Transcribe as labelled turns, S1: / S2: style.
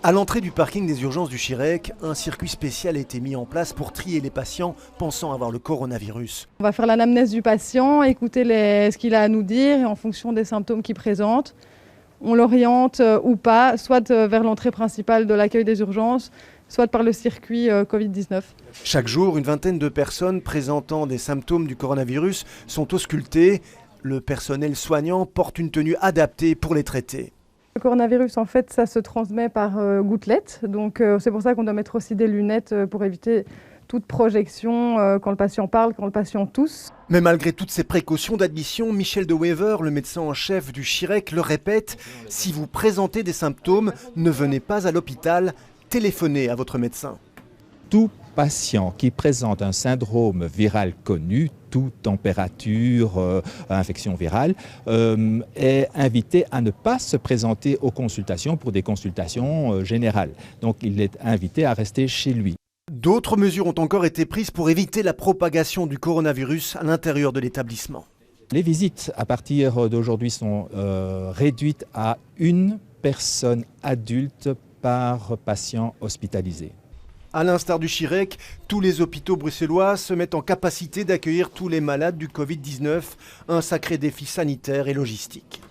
S1: À l'entrée du parking des urgences du Chirec, un circuit spécial a été mis en place pour trier les patients pensant avoir le coronavirus.
S2: On va faire l'anamnèse du patient, écouter ce qu'il a à nous dire et en fonction des symptômes qu'il présente, on l'oriente ou pas, soit vers l'entrée principale de l'accueil des urgences, soit par le circuit Covid-19.
S1: Chaque jour, une vingtaine de personnes présentant des symptômes du coronavirus sont auscultées. Le personnel soignant porte une tenue adaptée pour les traiter.
S2: Le coronavirus, en fait, ça se transmet par gouttelettes. Donc, c'est pour ça qu'on doit mettre aussi des lunettes pour éviter toute projection quand le patient parle, quand le patient tousse.
S1: Mais malgré toutes ces précautions d'admission, Michel de Wever, le médecin en chef du Chirec, le répète, si vous présentez des symptômes, ne venez pas à l'hôpital, téléphonez à votre médecin.
S3: Tout patient qui présente un syndrome viral connu, toute température, infection virale, est invité à ne pas se présenter aux consultations pour des consultations générales. Donc il est invité à rester chez lui.
S1: D'autres mesures ont encore été prises pour éviter la propagation du coronavirus à l'intérieur de l'établissement.
S3: Les visites à partir d'aujourd'hui sont réduites à une personne adulte par patient hospitalisé.
S1: À l'instar du Chirec, tous les hôpitaux bruxellois se mettent en capacité d'accueillir tous les malades du Covid-19, un sacré défi sanitaire et logistique.